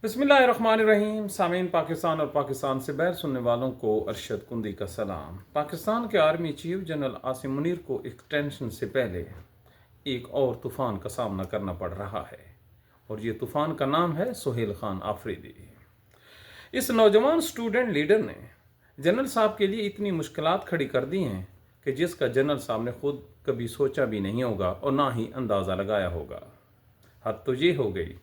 बिस्मिल्लाहिर्रहमानिर्रहीम। सामीन, पाकिस्तान और पाकिस्तान से बाहर सुनने वालों को अरशद कुंदी का सलाम। पाकिस्तान के army chief general Asim Munir को एक्सटेंशन से पहले एक और तूफ़ान का सामना करना पड़ रहा है और ये तूफ़ान का नाम है सुहेल खान आफरीदी। इस नौजवान स्टूडेंट लीडर ने जनरल साहब के लिए इतनी मुश्किलात खड़ी कर दी हैं कि जिसका जनरल साहब ने खुद कभी सोचा भी नहीं होगा और ना ही अंदाज़ा लगाया होगा। हद तो ये हो गई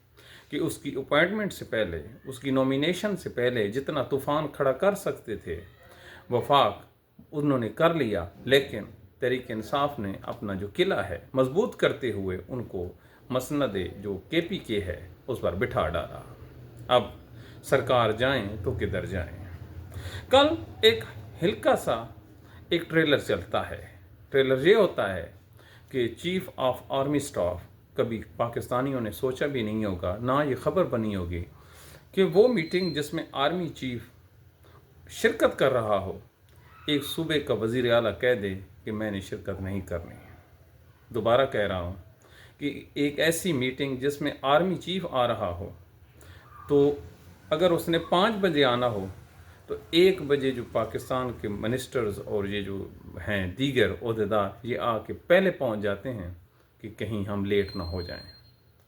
कि उसकी अपॉइंटमेंट से पहले, उसकी नॉमिनेशन से पहले जितना तूफ़ान खड़ा कर सकते थे वफाक उन्होंने कर लिया, लेकिन तहरीक इंसाफ ने अपना जो किला है मजबूत करते हुए उनको मसनद जो KPK है उस पर बिठा डाला। अब सरकार जाएं तो किधर जाएं। कल एक हल्का सा एक ट्रेलर चलता है। ट्रेलर ये होता है कि चीफ ऑफ आर्मी स्टाफ, कभी पाकिस्तानियों ने सोचा भी नहीं होगा, ना ये ख़बर बनी होगी कि वो मीटिंग जिसमें आर्मी चीफ शिरकत कर रहा हो, एक सूबे का वज़ीर आला कह दे कि मैंने शिरकत नहीं करनी। दोबारा कह रहा हूँ कि एक ऐसी मीटिंग जिसमें आर्मी चीफ आ रहा हो, तो अगर उसने 5 बजे आना हो तो 1 बजे जो पाकिस्तान के मिनिस्टर्स और ये जो हैं दीगर ओहदेदार ये आके पहले पहुँच जाते हैं कि कहीं हम लेट ना हो जाएं।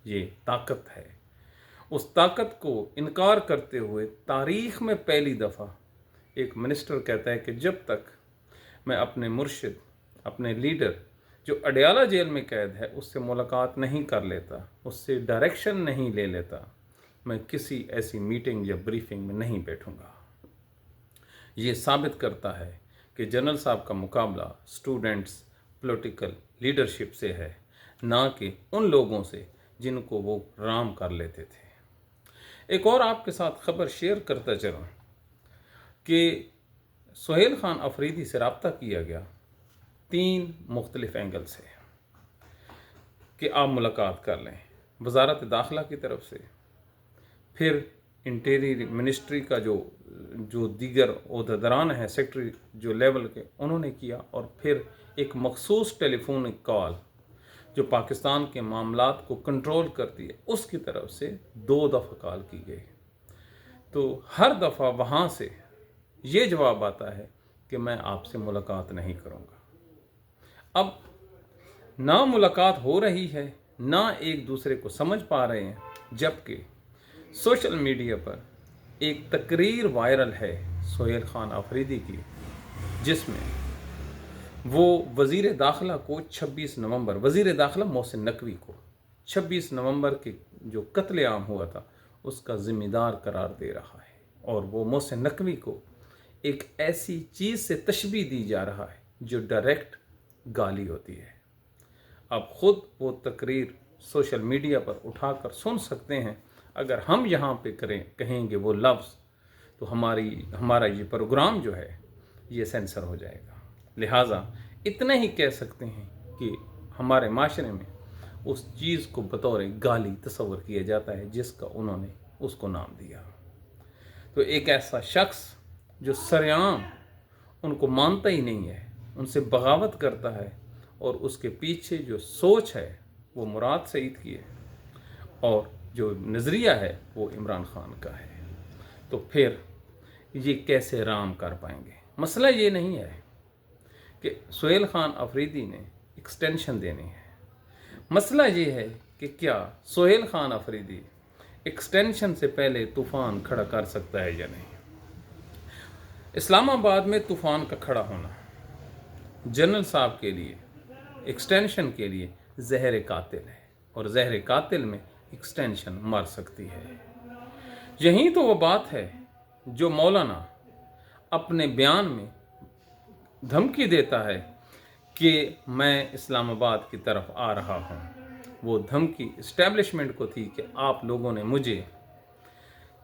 ये ताकत है। उस ताकत को इनकार करते हुए तारीख़ में पहली दफ़ा एक मिनिस्टर कहता है कि जब तक मैं अपने मुर्शिद, अपने लीडर जो अडयाला जेल में कैद है उससे मुलाकात नहीं कर लेता, उससे डायरेक्शन नहीं ले लेता, मैं किसी ऐसी मीटिंग या ब्रीफिंग में नहीं बैठूंगा। ये साबित करता है कि जनरल साहब का मुकाबला स्टूडेंट्स पॉलिटिकल लीडरशिप से है, ना कि उन लोगों से जिनको वो राम कर लेते थे। एक और आपके साथ ख़बर शेयर करता चलूँ कि सुहेल खान आफरीदी से रब्ता किया गया 3 मुख्तलिफ एंगल से कि आप मुलाकात कर लें। वजारत दाखिला की तरफ से, फिर इंटीरियर मिनिस्ट्री का जो दीगर ओहदेदारान हैं, सेक्रेटरी जो लेवल के, उन्होंने किया, और फिर एक मखसूस टेलीफोनिक कॉल जो पाकिस्तान के मामलात को कंट्रोल करती है उसकी तरफ से 2 दफ़ा कॉल की गई। तो हर दफ़ा वहाँ से ये जवाब आता है कि मैं आपसे मुलाकात नहीं करूँगा। अब ना मुलाकात हो रही है, ना एक दूसरे को समझ पा रहे हैं, जबकि सोशल मीडिया पर एक तकरीर वायरल है सुहेल खान आफरीदी की, जिसमें वो वज़ीर दाखिला को 26 नवंबर, वज़ीर दाखिला मोहसिन नकवी को 26 नवंबर के जो कत्लेआम हुआ था उसका ज़िम्मेदार करार दे रहा है, और वो मोहसिन नकवी को एक ऐसी चीज़ से तशबीह दी जा रहा है जो डायरेक्ट गाली होती है। अब ख़ुद वो तकरीर सोशल मीडिया पर उठाकर सुन सकते हैं। अगर हम यहाँ पे कहेंगे वो लफ्ज़ तो हमारा ये प्रोग्राम जो है ये सेंसर हो जाएगा। लिहाजा इतना ही कह सकते हैं कि हमारे माशरे में उस चीज़ को बतौर गाली तस्वर किया जाता है जिसका उन्होंने उसको नाम दिया। तो एक ऐसा शख्स जो सरेआम उनको मानता ही नहीं है, उनसे बगावत करता है, और उसके पीछे जो सोच है वो मुराद सईद की है और जो नज़रिया है वो इमरान खान का है, तो फिर ये कैसे राम कर पाएंगे। मसला ये नहीं है कि सुहेल खान आफरीदी ने एक्सटेंशन देनी है। मसला ये है कि क्या सुहेल खान आफरीदी एक्सटेंशन से पहले तूफ़ान खड़ा कर सकता है या नहीं। इस्लामाबाद में तूफ़ान का खड़ा होना जनरल साहब के लिए एक्सटेंशन के लिए जहर कातिल है, और जहर कातिल में एक्सटेंशन मर सकती है। यही तो वो बात है जो मौलाना अपने बयान में धमकी देता है कि मैं इस्लामाबाद की तरफ आ रहा हूँ। वो धमकी इस्टेब्लिशमेंट को थी कि आप लोगों ने मुझे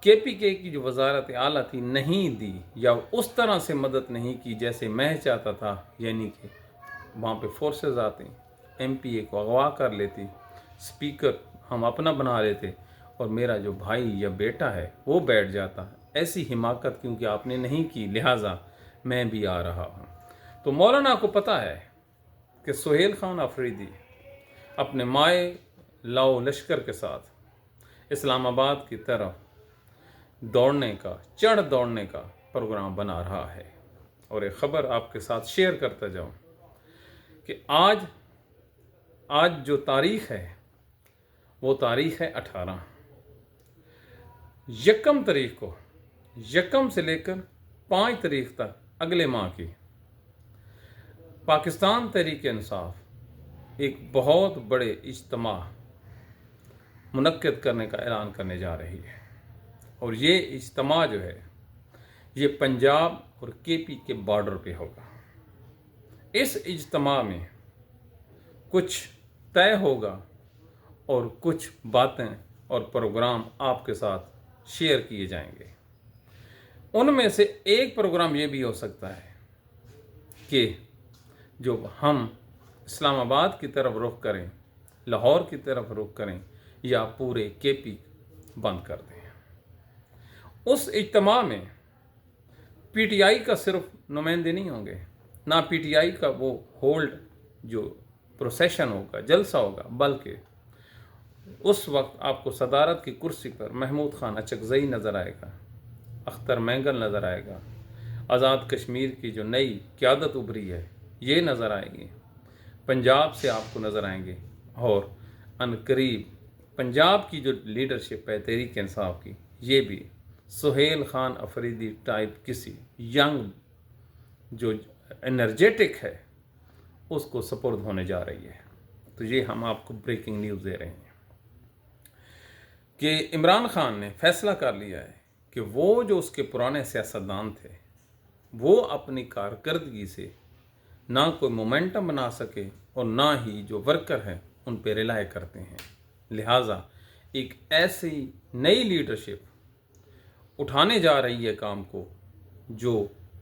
KPK की जो वजारत आला थी नहीं दी, या उस तरह से मदद नहीं की जैसे मैं चाहता था, यानी कि वहाँ पे फोर्सेस आती, MPA को अगवा कर लेती, स्पीकर हम अपना बना लेते, और मेरा जो भाई या बेटा है वो बैठ जाता। ऐसी हिमाकत क्योंकि आपने नहीं की, लिहाजा मैं भी आ रहा हूँ। तो मौलाना को पता है कि सुहेल खान आफरीदी अपने माए लाओ लश्कर के साथ इस्लामाबाद की तरफ दौड़ने का, चढ़ दौड़ने का प्रोग्राम बना रहा है। और एक ख़बर आपके साथ शेयर करता जाऊं कि आज जो तारीख़ है वो तारीख़ है 18 यकम तारीख को, यकम से लेकर 5 तारीख तक अगले माह की पाकिस्तान तहरीक इंसाफ एक बहुत बड़े इज्तिमा मुनक्किद करने का ऐलान करने जा रही है। और ये इज्तिमा जो है ये पंजाब और केपी के बॉर्डर पे होगा। इस इज्तिमा में कुछ तय होगा और कुछ बातें और प्रोग्राम आपके साथ शेयर किए जाएंगे। उनमें से एक प्रोग्राम ये भी हो सकता है कि जो हम इस्लामाबाद की तरफ रुख करें, लाहौर की तरफ रुख करें या पूरे केपी बंद कर दें। उस इज्तिमा में पीटीआई का सिर्फ नुमाइंदे नहीं होंगे, ना पीटीआई का वो होल्ड जो प्रोसेशन होगा, जलसा होगा, बल्कि उस वक्त आपको सदारत की कुर्सी पर महमूद खान अचकज़ई नज़र आएगा, अख्तर मैंगल नज़र आएगा, आज़ाद कश्मीर की जो नई क़यादत उभरी है ये नज़र आएगी, पंजाब से आपको नज़र आएंगे। और अनकरीब पंजाब की जो लीडरशिप है तहरीक इंसाफ की, ये भी सुहेल खान अफरीदी टाइप किसी यंग जो एनर्जेटिक है उसको सपुर्द होने जा रही है। तो ये हम आपको ब्रेकिंग न्यूज़ दे रहे हैं कि इमरान खान ने फैसला कर लिया है कि वो जो उसके पुराने सियासतदान थे वो अपनी कारकर्दगी से ना कोई मोमेंटम बना सके और ना ही जो वर्कर हैं उन पर रिलाय करते हैं। लिहाजा एक ऐसी नई लीडरशिप उठाने जा रही है काम को जो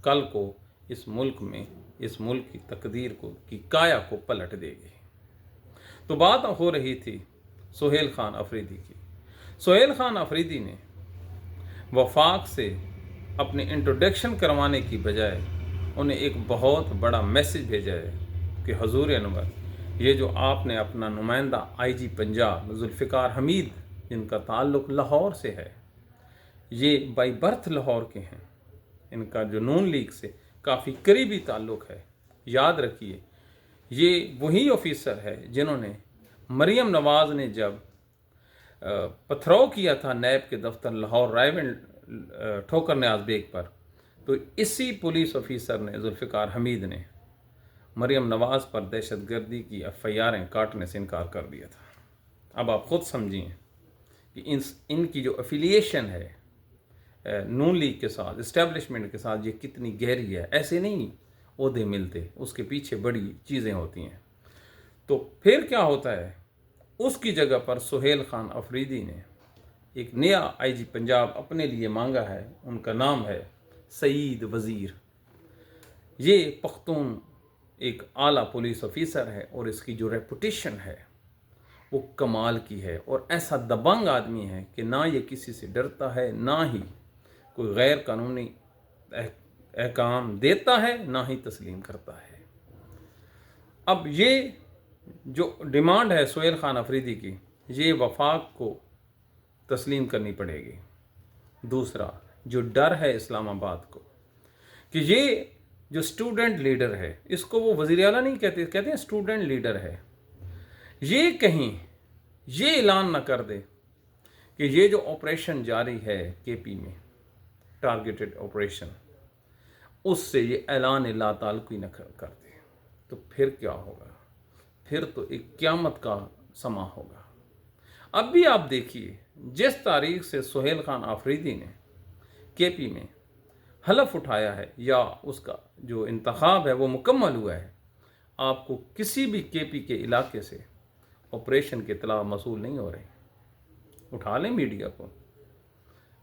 कल को इस मुल्क में, इस मुल्क की तकदीर को, की काया को पलट देगी। तो बात हो रही थी सुहेल खान अफरीदी की। सुहेल खान अफरीदी ने वफाक से अपने इंट्रोडक्शन करवाने की बजाय उन्हें एक बहुत बड़ा मैसेज भेजा है कि हजूर अनवर, ये जो आपने अपना नुमाइंदा आईजी पंजाब जुल्फ़िकार हमीद, जिनका ताल्लुक़ लाहौर से है, ये बाई बर्थ लाहौर के हैं, इनका जो नून लीग से काफ़ी करीबी ताल्लुक़ है, याद रखिए ये वही ऑफिसर है जिन्होंने मरीम नवाज़ ने जब पथराव किया था नैब के दफ्तर लाहौर रायविंड ठोकर न्याज बेग पर, तो इसी पुलिस ऑफिसर ने, जुल्फ़िकार हमीद ने, मरीम नवाज़ पर दहशतगर्दी की एफआईआरें काटने से इनकार कर दिया था। अब आप ख़ुद समझिए कि इनकी जो एफिलिएशन है नून लीग के साथ, इस्टेब्लिशमेंट के साथ, ये कितनी गहरी है। ऐसे नहीं ओहदे मिलते, उसके पीछे बड़ी चीज़ें होती हैं। तो फिर क्या होता है, उसकी जगह पर सुहेल खान अफरीदी ने एक नया आईजी पंजाब अपने लिए मांगा है। उनका नाम है सईद वज़ीर। ये पख्तून एक आला पुलिस ऑफिसर है और इसकी जो रेपुटेशन है वो कमाल की है और ऐसा दबंग आदमी है कि ना ये किसी से डरता है, ना ही कोई गैर कानूनी अहकाम देता है, ना ही तस्लीम करता है। अब ये जो डिमांड है सुहेल खान अफरीदी की, ये वफाक को तस्लीम करनी पड़ेगी। दूसरा जो डर है इस्लामाबाद को कि ये जो स्टूडेंट लीडर है, इसको वो वज़ीर आला नहीं कहते, कहते हैं स्टूडेंट लीडर है, ये कहीं ये ऐलान ना कर दे कि ये जो ऑपरेशन जारी है केपी में, टारगेटेड ऑपरेशन, उससे ये ऐलान ला ताल्लुक़ न कर दे, तो फिर क्या होगा? फिर तो एक क़यामत का समा होगा। अब भी आप देखिए, जिस तारीख से सुहेल खान अफरीदी ने केपी में हलफ उठाया है या उसका जो इंतखाब है वो मुकम्मल हुआ है, आपको किसी भी केपी के इलाके से ऑपरेशन के इतला मसूल नहीं हो रही। उठा लें मीडिया को,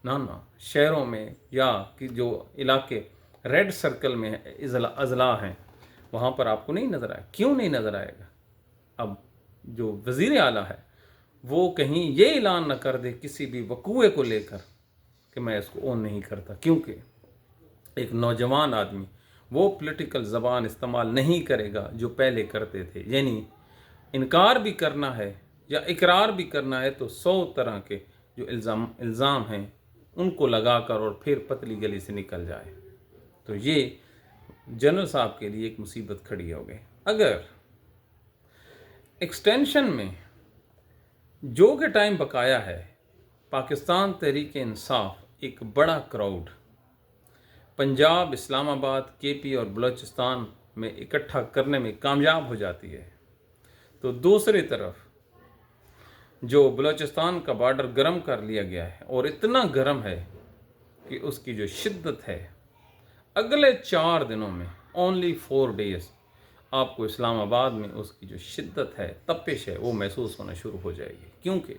ना शहरों में या कि जो इलाके रेड सर्कल में अजला हैं वहाँ पर आपको नहीं नज़र आए। क्यों नहीं नज़र आएगा? अब जो वज़ीर आला है वो कहीं ये ऐलान न कर दे किसी भी वकूए को लेकर कि मैं इसको ओन नहीं करता, क्योंकि एक नौजवान आदमी वो पॉलिटिकल ज़बान इस्तेमाल नहीं करेगा जो पहले करते थे। यानी इनकार भी करना है या इकरार भी करना है तो 100 तरह के जो इल्ज़ाम हैं ان کو لگا کر اور پھر پتلی گلی سے نکل جائے، تو یہ جنرل صاحب کے لیے ایک مصیبت کھڑی ہو گئی۔ اگر ایکسٹینشن میں جو کہ ٹائم بقایا ہے، پاکستان تحریک انصاف ایک بڑا کراؤڈ پنجاب، اسلام آباد، کے پی اور بلوچستان میں اکٹھا کرنے میں کامیاب ہو جاتی ہے، تو دوسری طرف جو بلوچستان کا بارڈر گرم کر لیا گیا ہے، اور اتنا گرم ہے کہ اس کی جو شدت ہے، اگلے 4 دنوں میں اونلی 4 days آپ کو اسلام آباد میں اس کی جو شدت ہے، تپش ہے، وہ محسوس ہونا شروع ہو جائے گی، کیونکہ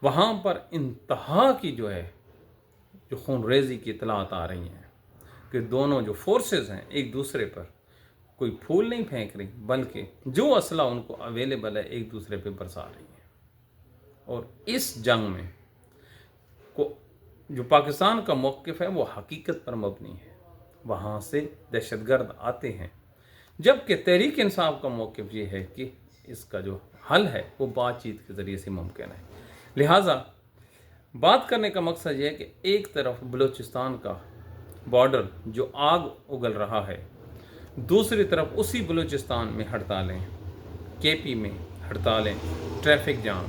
وہاں پر انتہا کی جو خون ریزی کی اطلاعات آ رہی ہیں کہ دونوں جو فورسز ہیں ایک دوسرے پر کوئی پھول نہیں پھینک رہی، بلکہ جو اسلحہ ان کو اویلیبل ہے ایک دوسرے پہ برسا رہی ہیں۔ اور اس جنگ میں جو پاکستان کا موقف ہے وہ حقیقت پر مبنی ہے، وہاں سے دہشت گرد آتے ہیں، جبکہ تحریک انصاف کا موقف یہ ہے کہ اس کا جو حل ہے وہ بات چیت کے ذریعے سے ممکن ہے۔ لہٰذا بات کرنے کا مقصد یہ ہے کہ ایک طرف بلوچستان کا بارڈر جو آگ اگل رہا ہے، دوسری طرف اسی بلوچستان میں ہڑتالیں، کے پی میں ہڑتالیں، ٹریفک جام،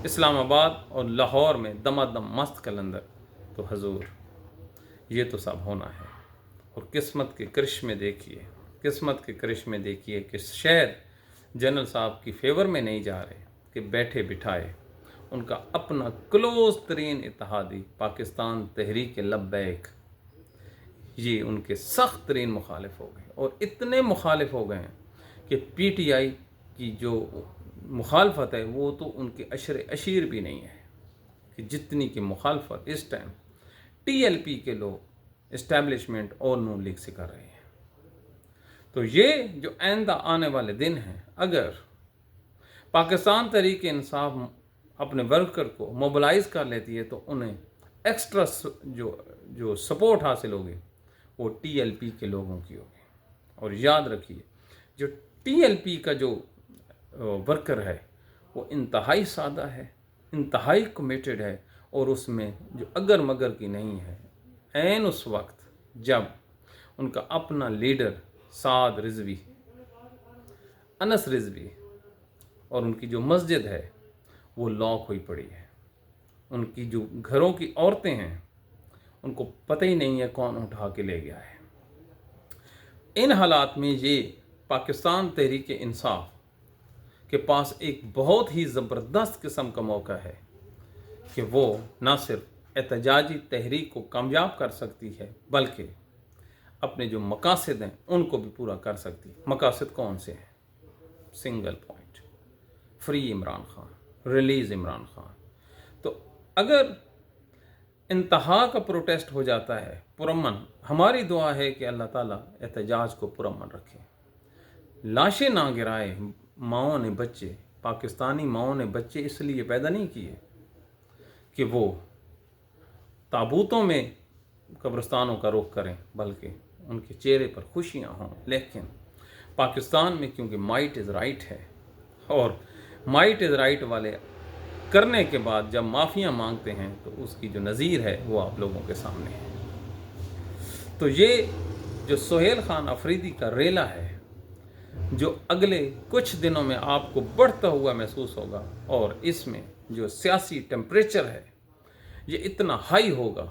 اسلام آباد اور لاہور میں دمادم مست کلندر، تو حضور یہ تو سب ہونا ہے۔ اور قسمت کے کرشمے دیکھیے کہ شاید جنرل صاحب کی فیور میں نہیں جا رہے کہ بیٹھے بٹھائے ان کا اپنا کلوز ترین اتحادی پاکستان تحریک لبیک، یہ ان کے سخت ترین مخالف ہو گئے، اور اتنے مخالف ہو گئے ہیں کہ پی ٹی آئی کی جو مخالفت ہے وہ تو ان کے اشیر بھی نہیں ہے، کہ جتنی کی مخالفت اس ٹائم ٹی ایل پی کے لوگ اسٹیبلشمنٹ اور نون لیگ سے کر رہے ہیں۔ تو یہ جو آئندہ آنے والے دن ہیں، اگر پاکستان تحریک انصاف اپنے ورکر کو موبلائز کر لیتی ہے تو انہیں ایکسٹرا جو سپورٹ حاصل ہوگی وہ ٹی ایل پی کے لوگوں کی ہوگی۔ اور یاد رکھیے، جو ٹی ایل پی کا جو ورکر ہے وہ انتہائی سادہ ہے، انتہائی کمیٹڈ ہے، اور اس میں جو اگر مگر کی نہیں ہے۔ عین اس وقت جب ان کا اپنا لیڈر سعد رضوی، انس رضوی، اور ان کی جو مسجد ہے وہ لاک ہوئی پڑی ہے، ان کی جو گھروں کی عورتیں ہیں ان کو پتہ ہی نہیں ہے کون اٹھا کے لے گیا ہے۔ ان حالات میں یہ پاکستان تحریک انصاف کے پاس ایک بہت ہی زبردست قسم کا موقع ہے کہ وہ نہ صرف احتجاجی تحریک کو کامیاب کر سکتی ہے بلکہ اپنے جو مقاصد ہیں ان کو بھی پورا کر سکتی ہے۔ مقاصد کون سے ہیں؟ Single point, free Imran Khan, release Imran Khan. تو اگر انتہا کا پروٹیسٹ ہو جاتا ہے پرامن، ہماری دعا ہے کہ اللہ تعالیٰ احتجاج کو پرامن رکھے، لاشیں نہ گرائے۔ ماؤں نے بچے، پاکستانی ماؤں نے بچے اس لیے پیدا نہیں کیے کہ وہ تابوتوں میں قبرستانوں کا رخ کریں، بلکہ ان کے چہرے پر خوشیاں ہوں۔ لیکن پاکستان میں کیونکہ مائٹ از رائٹ ہے، اور مائٹ از رائٹ والے کرنے کے بعد جب معافیاں مانگتے ہیں تو اس کی جو نظیر ہے وہ آپ لوگوں کے سامنے ہے۔ تو یہ جو سہیل خان افریدی کا ریلا ہے جو اگلے کچھ دنوں میں آپ کو بڑھتا ہوا محسوس ہوگا، اور اس میں جو سیاسی ٹیمپریچر ہے یہ اتنا ہائی ہوگا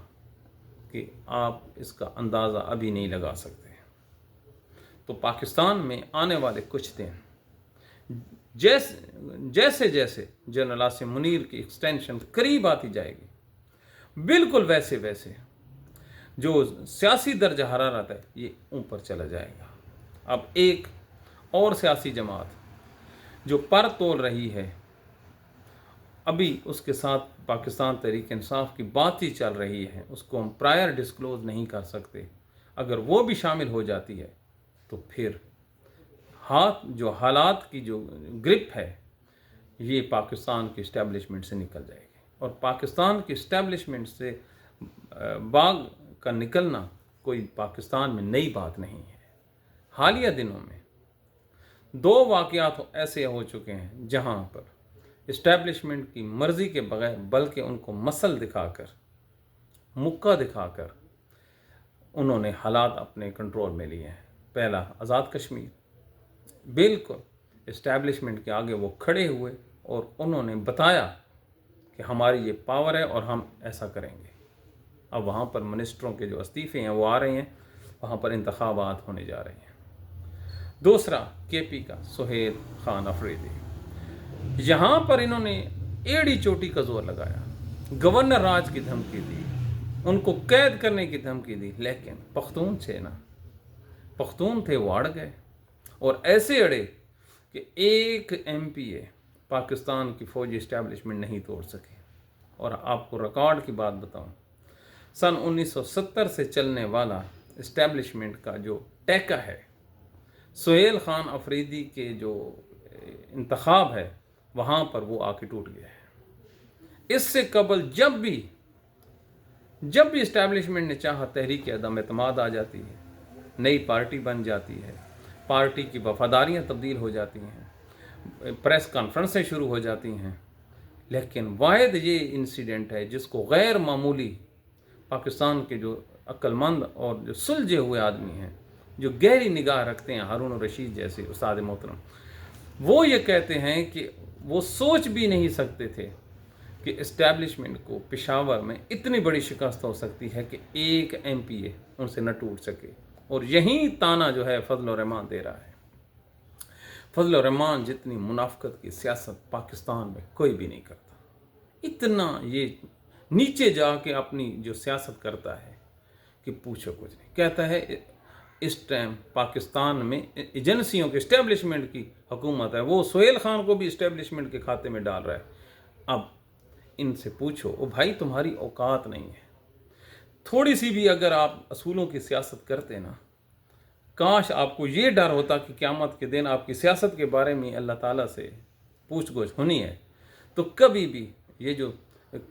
کہ آپ اس کا اندازہ ابھی نہیں لگا سکتے۔ تو پاکستان میں آنے والے کچھ دن جیسے جیسے جنرل عاصم منیر کی ایکسٹینشن قریب آتی جائے گی، بالکل ویسے جو سیاسی درجہ حرارت ہے یہ اوپر چلا جائے گا۔ اب ایک اور سیاسی جماعت جو پر تول رہی ہے، ابھی اس کے ساتھ پاکستان تحریک انصاف کی بات ہی چل رہی ہے، اس کو ہم پرائر ڈسکلوز نہیں کر سکتے، اگر وہ بھی شامل ہو جاتی ہے تو پھر جو حالات کی جو گرپ ہے یہ پاکستان کی اسٹیبلشمنٹ سے نکل جائے گی، اور پاکستان کی اسٹیبلشمنٹ سے باغ کا نکلنا کوئی پاکستان میں نئی بات نہیں ہے۔ حالیہ دنوں میں 2 واقعات ایسے ہو چکے ہیں جہاں پر اسٹیبلشمنٹ کی مرضی کے بغیر بلکہ ان کو مسل دکھا کر मुक्का दिखाकर उन्होंने हालात अपने कंट्रोल में लिए हैं। पहला आज़ाद कश्मीर, बिल्कुल इस्टेब्लिशमेंट के आगे वो खड़े हुए और उन्होंने बताया कि हमारी ये पावर है और हम ऐसा करेंगे। अब वहाँ पर मिनिस्टरों के जो इस्तीफ़े हैं वो आ रहे हैं, वहाँ पर इंतखाबात होने जा रहे हैं। दूसरा केपी का सुहेल खान अफरीदी, यहाँ पर इन्होंने एड़ी चोटी का जोर लगाया, गवर्नर राज की धमकी दी, उनको कैद करने की धमकी दी, लेकिन पख्तून थे ना, पख्तून थे वो अड़ गए और ऐसे अड़े कि एक MPA पाकिस्तान की फौजी इस्टेब्लिशमेंट नहीं तोड़ सके। और आपको रिकॉर्ड की बात बताऊं, सन 1970 से चलने वाला इस्टेब्लिशमेंट का जो टेका है, सुहेल खान अफरीदी के जो इंतखाब है, वहाँ पर वो आके टूट गया है। इससे कबल जब भी इस्टेब्लिशमेंट ने चाहा, तहरीक अदम एतमाद आ जाती है, नई पार्टी बन जाती है, पार्टी की वफादारियाँ तब्दील हो जाती हैं, प्रेस कॉन्फ्रेंसें शुरू हो जाती हैं, लेकिन वाहिद ये इंसिडेंट है जिसको गैर मामूली पाकिस्तान के जो अक्लमंद और जो सुलझे हुए आदमी हैं, जो गहरी निगाह रखते हैं, हारून रशीद जैसे उस्ताद मोहतरम, वो ये कहते हैं कि वो सोच भी नहीं सकते थे कि इस्टेब्लिशमेंट को पेशावर में इतनी बड़ी शिकस्त हो सकती है कि एक MPA उनसे न टूट सके। और यही ताना जो है फजल रहमान दे रहा है। फजल रहमान जितनी मुनाफकत की सियासत पाकिस्तान में कोई भी नहीं करता, इतना ये नीचे जाके अपनी जो सियासत करता है कि पूछो कुछ नहीं। कहता है इस टाइम पाकिस्तान में एजेंसियों के इस्टेब्लिशमेंट की हुकूमत है, वो सुहेल खान को भी इस्टेब्लिशमेंट के खाते में डाल रहा है। अब इनसे पूछो, ओ भाई तुम्हारी औकात नहीं है, थोड़ी सी भी अगर आप असूलों की सियासत करते ना, काश आपको ये डर होता कि क़यामत के दिन आपकी सियासत के बारे में अल्लाह ताला से पूछ-गुछ होनी है, तो कभी भी ये जो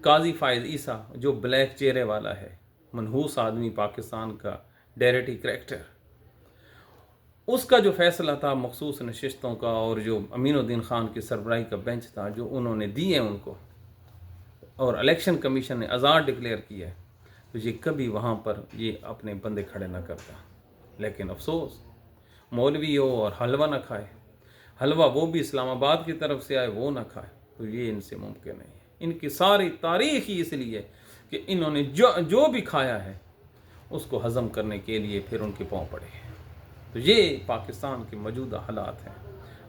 काजी फायद ईसा जो ब्लैक चेहरे वाला है, मनहूस आदमी, पाकिस्तान का डायरेक्टरी करैक्टर, उसका जो फैसला था मखसूस नशिस्तों का और जो अमीनुद्दीन खान की सरबराही का बेंच था जो उन्होंने दी है उनको, और इलेक्शन कमीशन ने आज़ाद डिक्लेयर किया है, तो ये कभी वहाँ पर ये अपने बंदे खड़े ना करता। लेकिन अफसोस मौलवी हो और हलवा ना खाए, हलवा वो भी इस्लामाबाद की तरफ से आए वो ना खाए, तो ये इनसे मुमकिन नहीं है। इनकी सारी तारीख ही इसलिए कि इन्होंने जो भी खाया है उसको हज़म करने के लिए फिर उनके पाँव पड़े हैं। तो ये पाकिस्तान के मौजूदा हालात हैं।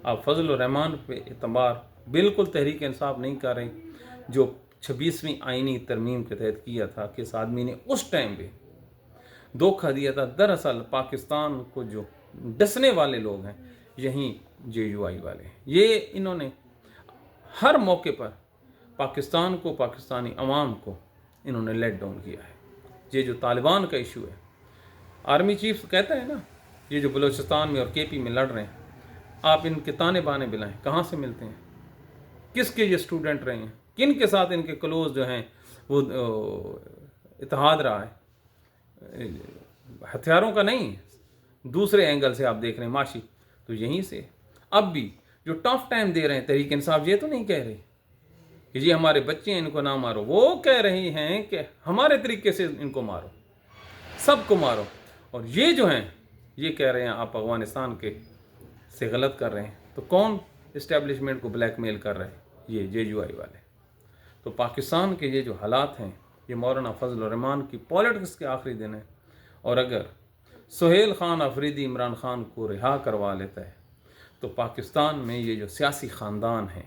आप फजल रहमान पे एतबार बिल्कुल तहरीक इंसाफ नहीं कर रही, जो 26वीं आइनी तरमीम के तहत किया था कि इस आदमी ने उस टाइम भी धोखा दिया था। दरअसल पाकिस्तान को जो डसने वाले लोग हैं यहीं JUI वाले, ये इन्होंने हर मौके पर पाकिस्तान को, पाकिस्तानी अवाम को इन्होंने लेट डाउन किया है। ये जो तालिबान का इशू है, आर्मी चीफ कहता है ना, ये जो बलूचिस्तान में और KP में लड़ रहे हैं, आप इनके ताने बाने बिलाएं, कहाँ से मिलते हैं, किसके ये स्टूडेंट रहे हैं, किन के साथ इनके क्लोज जो हैं वो इत्तेहाद रहा है, हथियारों का नहीं, दूसरे एंगल से आप देख रहे हैं माशी, तो यहीं से अब भी जो टफ टाइम दे रहे हैं तहरीक इंसाफ, ये तो नहीं कह रहे कि जी हमारे बच्चे हैं इनको ना मारो, वो कह रही हैं कि हमारे तरीके से इनको मारो, सबको मारो। और ये जो हैं ये कह रहे हैं आप अफगानिस्तान के से गलत कर रहे हैं। तो कौन इस्टेब्लिशमेंट को ब्लैकमेल कर रहे हैं? ये JUI वाले। तो पाकिस्तान के ये जो हालात हैं, ये मौलाना फजल रहमान की पॉलिटिक्स के आखिरी दिन है। और अगर सुहेल खान अफरीदी इमरान खान को रिहा करवा लेता है तो पाकिस्तान में ये जो सियासी ख़ानदान है,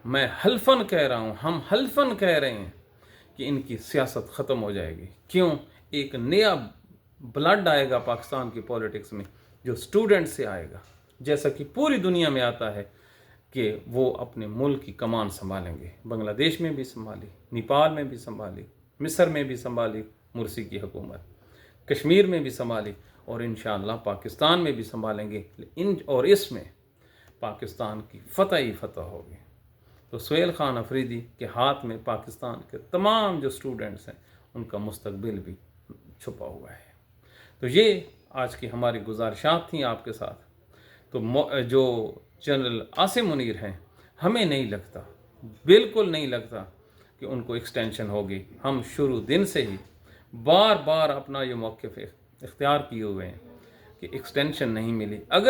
मैं हल्फन कह रहा हूँ, हम हल्फन कह रहे हैं कि इनकी सियासत ख़त्म हो जाएगी। क्यों? एक नया ब्लड आएगा पाकिस्तान की पॉलिटिक्स में जो स्टूडेंट से आएगा, जैसा कि पूरी दुनिया में आता है कि वो अपने मुल्क की कमान संभालेंगे। बांग्लादेश में भी संभाली, नेपाल में भी संभाली, मिस्र में भी संभाली मुर्सी की हुकूमत, कश्मीर में भी संभाली और इंशाअल्लाह पाकिस्तान में भी संभालेंगे। और इसमें पाकिस्तान की फतह ही फतह होगी। तो सुहेल खान अफरीदी के हाथ में पाकिस्तान के तमाम जो स्टूडेंट्स हैं उनका मुस्तकबिल भी छुपा हुआ है। तो ये आज की हमारी गुजारिशात थी आपके साथ। तो जो जनरल आसिम मुनीर हैं, हमें नहीं लगता, बिल्कुल नहीं लगता कि उनको एक्सटेंशन होगी। हम शुरू दिन से ही بار بار اپنا یہ موقف اختیار کیے ہوئے ہیں کہ ایکسٹینشن نہیں ملی. اگر